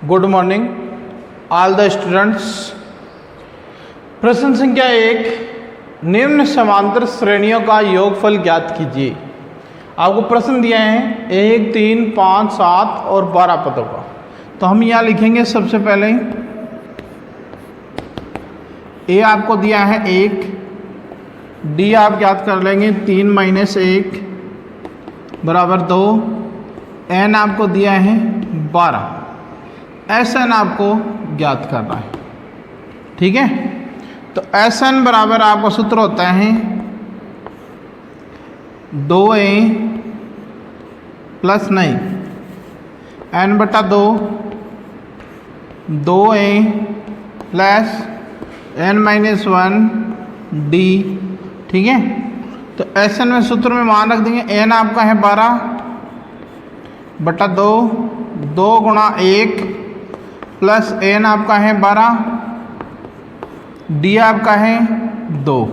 Good morning all the students. प्रश्न संख्या 1, निम्न समांतर श्रेणियों का योगफल ज्ञात कीजिए। आपको प्रश्न दिए हैं 1, 3, 5, 7 और 12 पदों का। तो हम यहाँ लिखेंगे सबसे पहले ए आपको दिया है 1, डी आप ज्ञात कर लेंगे 3 - 1 बराबर 2, एन आपको दिया है 12, एस एन आपको ज्ञात करना है। ठीक है, तो एस एन बराबर आपका सूत्र होता है 2a प्लस नहीं n/2 2a plus n-1 d। ठीक है, तो एस एन में सूत्र में मान रख देंगे एन आपका है 12/2 2 × 1 प्लस एन आपका है 12, डी आपका है 2।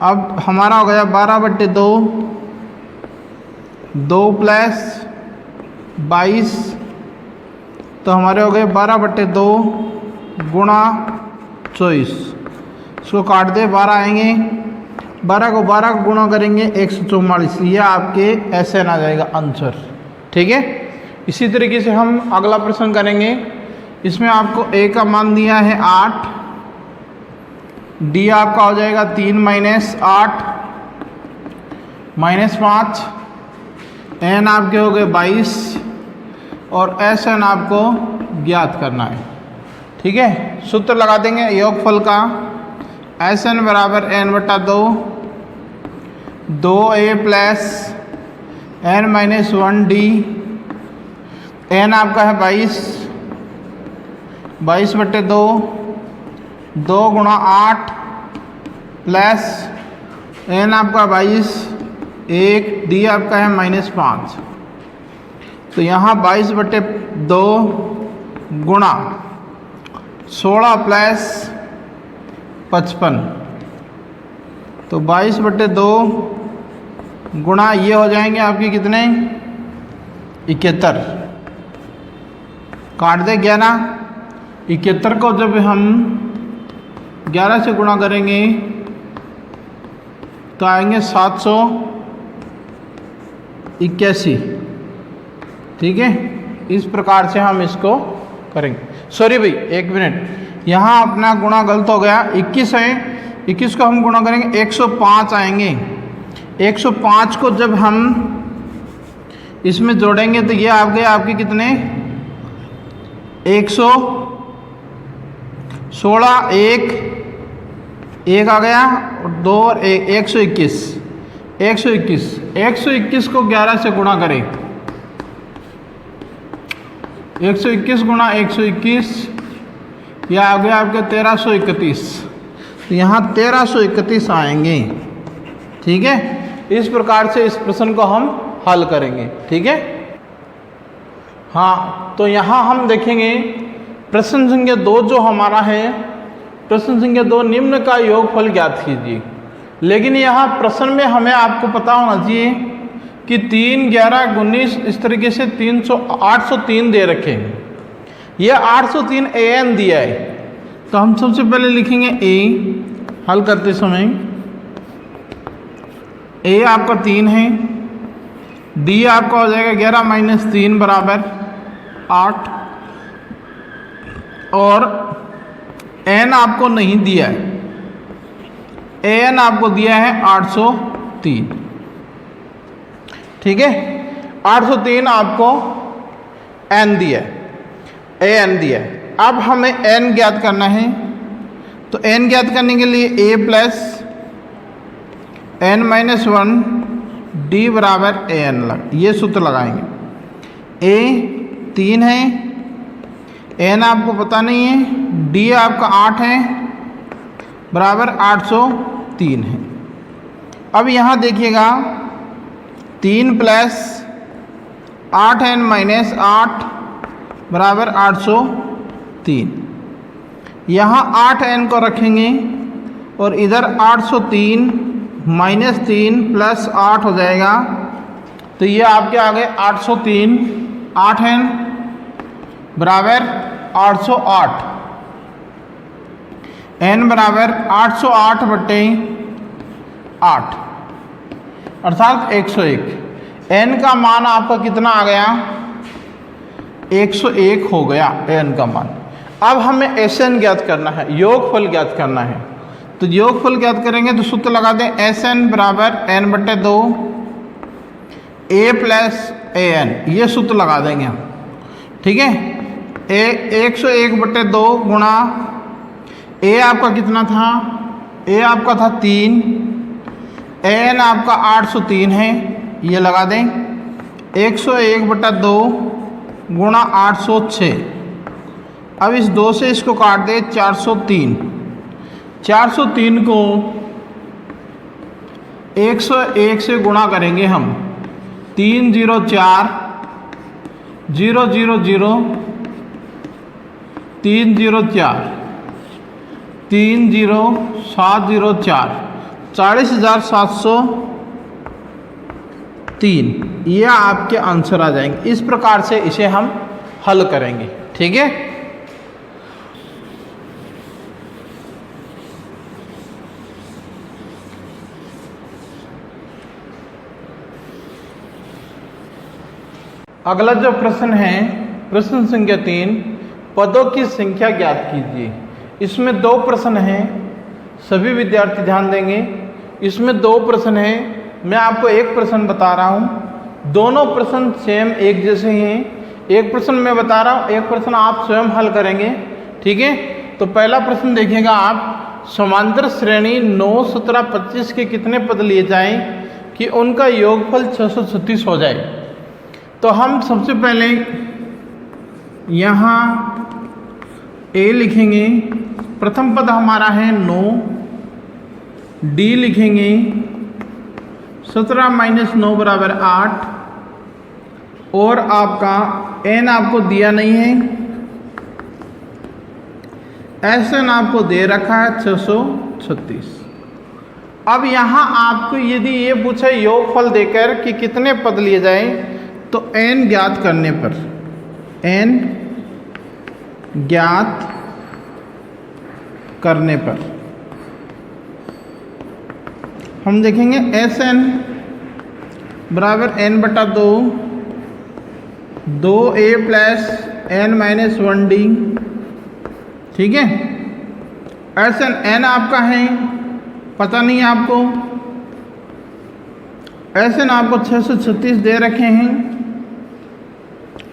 अब हमारा हो गया 12/2 2 प्लस 22, तो हमारे हो गए 12/2 गुणा 24। इसको काट दे 12 आएंगे, 12 को 12 को गुणा करेंगे 144, ये आपके ऐसे आ जाएगा आंसर। ठीक है, इसी तरीके से हम अगला प्रश्न करेंगे। इसमें आपको ए का मान दिया है 8, डी आपका हो जाएगा 3 - 8 -5, एन आपके हो गए 22 और एस एन आपको ज्ञात करना है। ठीक है, सूत्र लगा देंगे योगफल का। एस एन बराबर n/2 2a plus n-1 d, N आपका है 22 22/2 2 × 8 प्लस एन आपका 22 1, डी आपका है -5। तो यहाँ 22/2 गुणा 16 प्लस 55, तो 22/2 गुणा ये हो जाएंगे आपके कितने 71, काट दे 11। 71 को जब हम 11 से गुणा करेंगे तो आएंगे 781। ठीक है, इस प्रकार से हम इसको करेंगे। सॉरी भाई, 1 मिनट, यहाँ अपना गुणा गलत हो गया। 21 है, 21 को हम गुणा करेंगे 105 आएंगे। 105 को जब हम इसमें जोड़ेंगे तो ये आ गए आपके कितने 116, 1 आ गया और 2 और 1 121। 121 को 11 से गुणा करें, 121 गुणा 121, यह आ गया आपके 1331। तो यहाँ 1331 आएंगे। ठीक है, इस प्रकार से इस प्रश्न को हम हल करेंगे। ठीक है, हाँ, तो यहाँ हम देखेंगे प्रश्न संख्या 2 जो हमारा है, प्रश्न संख्या 2 निम्न का योगफल ज्ञात कीजिए। लेकिन यहाँ प्रश्न में हमें आपको पता होना चाहिए कि 3, 11, 19 इस तरीके से 803 दे रखे हैं। ये 803 an दिया है, तो हम सबसे पहले लिखेंगे a हल करते समय। a आपका 3 है, d आपका हो जाएगा 11 - 3 बराबर 8 और n आपको नहीं दिया है, an आपको दिया है 803। ठीक है, 803 आपको n दिया है, an दिया है। अब हमें n ज्ञात करना है, तो n ज्ञात करने के लिए a प्लस n-1 d बराबर an ये सूत्र लगाएंगे। a 3 है, n आपको पता नहीं है, d आपका 8 है बराबर 803 है। अब यहाँ देखिएगा 3 प्लस 8n-8 बराबर 803। यहाँ 8n को रखेंगे और इधर 803 - 3 + 8 हो जाएगा, तो ये आपके आ गए 803 8n बराबर 808, n बराबर 808 बटे 8 अर्थात 101। n का मान आपका कितना आ गया? 101 हो गया n का मान। अब हमें Sn ज्ञात करना है, योगफल ज्ञात करना है। तो योगफल ज्ञात करेंगे तो सूत्र लगा दें, Sn बराबर n बटे 2 a प्लस an, ये सूत्र लगा देंगे हम। ठीक है, 101 बटे 2 गुणा a आपका कितना था? a आपका था 3, an आपका 803 है, ये लगा दें। 101 बटा 2 गुणा 806, अब इस 2 से इसको काट दे 403। 403 को 101 से गुणा करेंगे हम, 304 000 304 30704 40,703, ये आपके आंसर आ जाएंगे। इस प्रकार से इसे हम हल करेंगे। ठीक है, अगला जो प्रश्न है, प्रश्न संख्या 3, पदों की संख्या ज्ञात कीजिए। इसमें 2 प्रश्न हैं, सभी विद्यार्थी ध्यान देंगे। इसमें 2 प्रश्न हैं, मैं आपको एक प्रश्न बता रहा हूँ। दोनों प्रश्न सेम एक जैसे हैं। एक प्रश्न मैं बता रहा हूँ, एक प्रश्न आप स्वयं हल करेंगे। ठीक है, तो पहला प्रश्न देखिएगा आप, समांतर श्रेणी 9, 17, 25 के कितने पद लिए जाएं कि उनका योगफल 636 हो जाए। तो हम सबसे पहले यहाँ a लिखेंगे, प्रथम पद हमारा है 9, d लिखेंगे 17 - 9 बराबर 8, और आपका n आपको दिया नहीं है, Sn आपको दे रखा है 636। अब यहाँ आपको यदि ये पूछे योगफल देकर कि कितने पद लिए जाएं, तो n ज्ञात करने पर, n ज्ञात करने पर हम देखेंगे Sn बराबर n बटा 2, 2a plus n minus 1d। ठीक है, Sn n आपका है, पता नहीं आपको, Sn आपको 636 दे रखे हैं,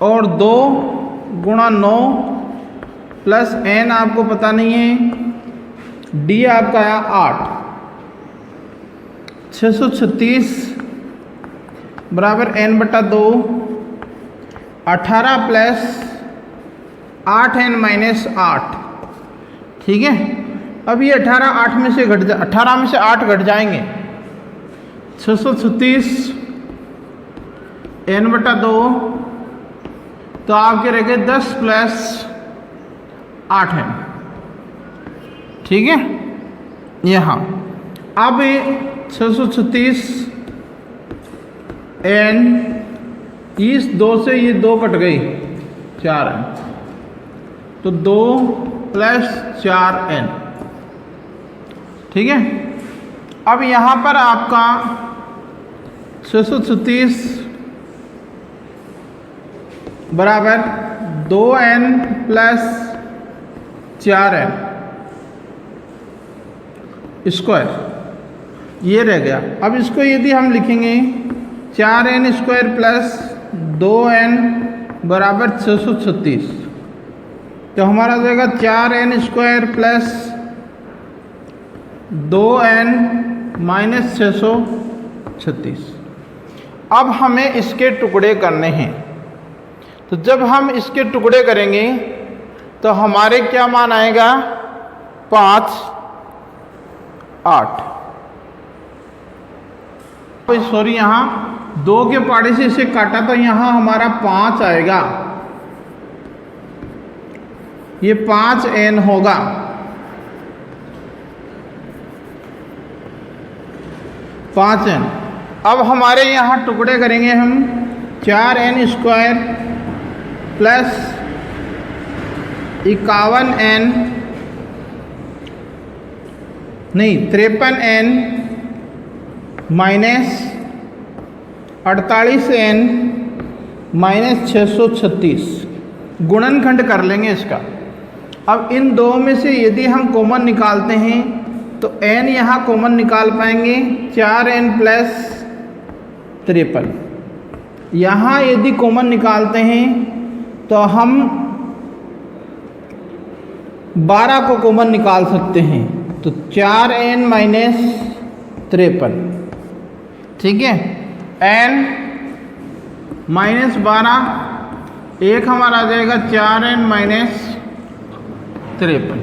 और 2 गुणा 9 प्लस n आपको पता नहीं है, d आपका है 8। 636 बराबर n बटा 2, 18 प्लस 8n माइनस 8। ठीक है, अब ये 18 8 में से 18 में से 8 घट जाएंगे, 636 n बटा 2, तो आपके रह गए 10 प्लस 8n। ठीक है, यहाँ अब 636 n, इस 2 से ये 2 कट गई, 4n, तो 2 प्लस 4n। ठीक है, अब यहाँ पर आपका 636 बराबर 2n प्लस 4n स्क्वायर, ये रह गया। अब इसको यदि हम लिखेंगे 4n स्क्वायर प्लस 2n बराबर 636, तो हमारा हो जाएगा 4n square plus 2n minus 636। अब हमें इसके टुकड़े करने हैं, तो जब हम इसके टुकड़े करेंगे तो हमारे क्या मान आएगा, 5 8। सॉरी, यहाँ 2 के पाड़े से इसे काटा तो यहाँ हमारा 5 आएगा, ये 5n होगा। अब हमारे यहाँ टुकड़े करेंगे हम, 4n स्क्वायर प्लस 51n नहीं 53n माइनस 48n माइनस 636 गुणनखंड कर लेंगे इसका। अब इन दो में से यदि हम कॉमन निकालते हैं तो n यहाँ कॉमन निकाल पाएंगे 4n प्लस 53। यहाँ यदि कॉमन निकालते हैं तो हम 12 को कॉमन निकाल सकते हैं, तो 4n माइनस 53, ठीक है। n माइनस 12 एक हमारा आ जाएगा 4n माइनस 53।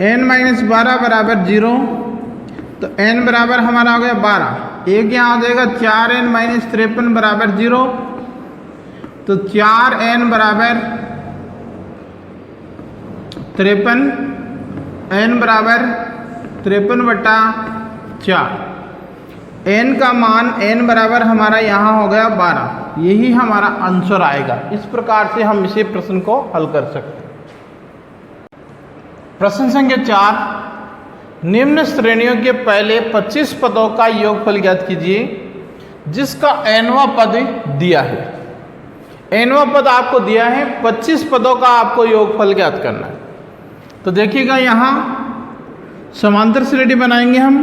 n माइनस 12 बराबर 0, तो n बराबर हमारा हो गया 12। एक यहाँ आ जाएगा 4n माइनस 53 बराबर 0, तो 4n बराबर 53, n बराबर 53/4। n का मान n बराबर हमारा यहाँ हो गया 12। यही हमारा आंसर आएगा। इस प्रकार से हम इसी प्रश्न को हल कर सकते हैं। प्रश्न संख्या 4, निम्न श्रेणियों के पहले 25 पदों का योगफल ज्ञात कीजिए जिसका nवां पद दिया है। nवां पद आपको दिया है, 25 पदों का आपको योगफल ज्ञात करना है। तो देखिएगा यहाँ समांतर श्रेणी बनाएंगे हम।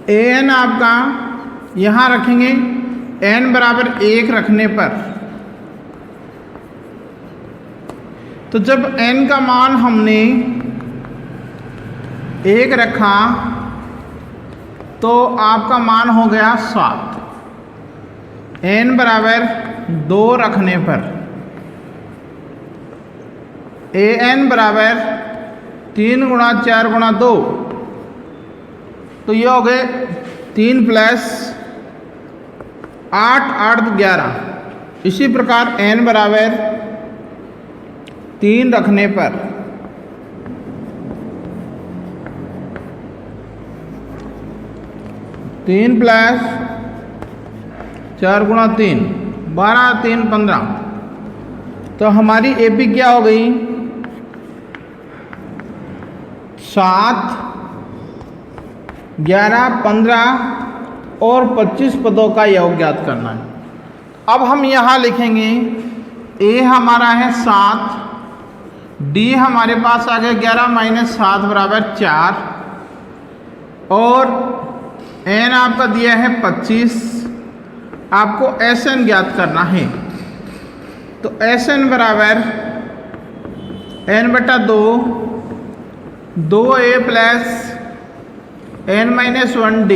an आपका यहाँ रखेंगे n बराबर 1 रखने पर, तो जब n का मान हमने 1 रखा तो आपका मान हो गया 7। n बराबर 2 रखने पर an बराबर 3 गुणा 4 गुणा 2, तो ये हो गए 3 प्लस 8 8 11। इसी प्रकार n बराबर 3 रखने पर तीन प्लस 4 गुणा 3 12 3 15, तो हमारी AP क्या हो गई 7 11 15 और 25 पदों का योग ज्ञात करना है। अब हम यहाँ लिखेंगे A हमारा है 7, D हमारे पास आ गया 11 माइनस 7 बराबर 4, और n आपका दिया है 25। आपको Sn ज्ञात करना है, तो Sn बराबर n/2 2a plus n minus 1d।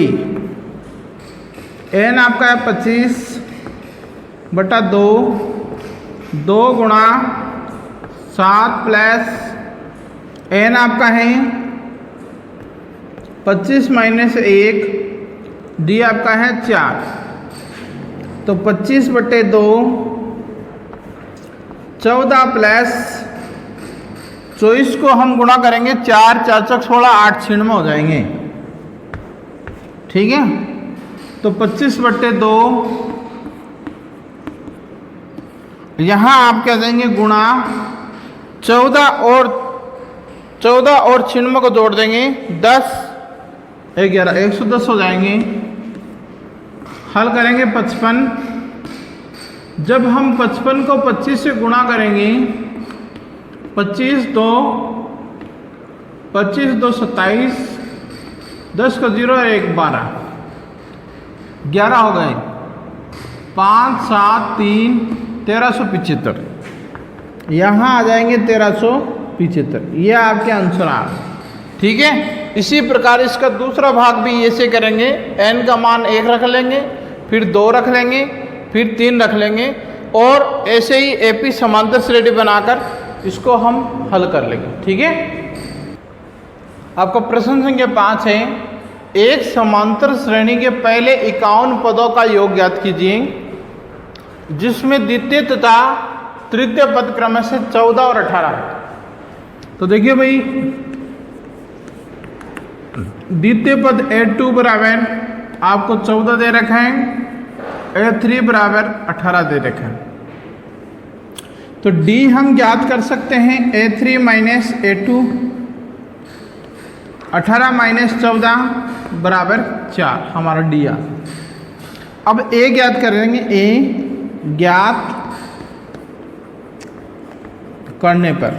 n आपका है 25/2, 2 गुणा 7 प्लस n आपका है 25 माइनस 1, d आपका है 4, तो 25/2 14 प्लस 24 को हम गुणा करेंगे 4 4 16 8 6 में हो जाएंगे, ठीक है। तो 25/2 यहाँ आप क्या देंगे गुणा 14 और 96 को जोड़ देंगे 10 11 110 हो जाएंगे। हल करेंगे 55। जब हम 55 को 25 से गुणा करेंगे 25 2 27, 10 का 0 1 12 11 हो गए, 5 7 3 1375। यहाँ आ जाएंगे 1375। ये आपके आंसर आ गए, ठीक है। इसी प्रकार इसका दूसरा भाग भी ऐसे करेंगे। n का मान 1 रख लेंगे, फिर 2 रख लेंगे, फिर 3 रख लेंगे, और ऐसे ही AP समांतर श्रेणी बनाकर इसको हम हल कर लेंगे, ठीक है। आपका प्रश्न संख्या 5 है, एक समांतर श्रेणी के पहले 51 पदों का योग ज्ञात कीजिए जिसमें द्वितीय तथा तृतीय पद क्रम से 14 और 18 है। तो देखिए भाई, द्वितीय पद A2 बराबर आपको 14 दे रखा है, A3 बराबर 18 दे रखा है। तो D हम ज्ञात कर सकते हैं A3 माइनस A2, 18 माइनस 14 बराबर 4 हमारा D आ। अब A ज्ञात करेंगे, A ज्ञात करने पर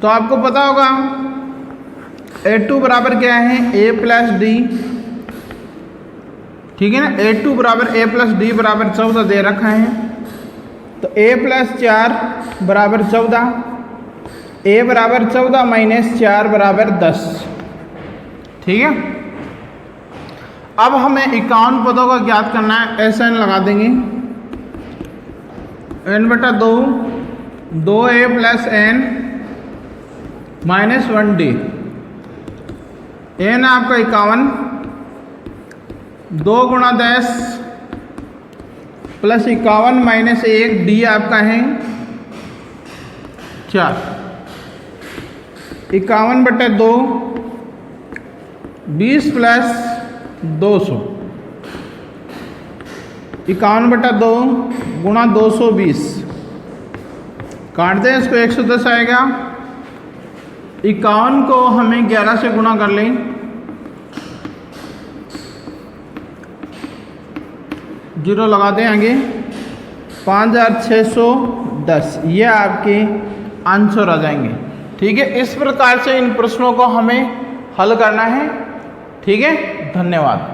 तो आपको पता होगा A2 बराबर क्या है, A प्लस डी, ठीक है ना। A2 बराबर A प्लस डी बराबर 14 दे रखा है, तो A प्लस 4 बराबर 14, A बराबर 14 माइनस 4 बराबर 10, ठीक है। अब हमें 51 पदों का ज्ञात करना है, ऐसा n लगा देंगे, n बटा 2, 2A plus n minus 1D, n आपका 51, 2 गुणा 10 प्लस 51 माइनस 1, D आपका है 4, 51 बटे 2, 20 प्लस 200, 51 बटा 2 गुणा 220, काट दें इसको, 110 आएगा। 51 को हमें 11 से गुणा कर लें, 0 लगा दें आगे, 5610, ये आपके आंसर आ जाएंगे, ठीक है। इस प्रकार से इन प्रश्नों को हमें हल करना है, ठीक है। धन्यवाद।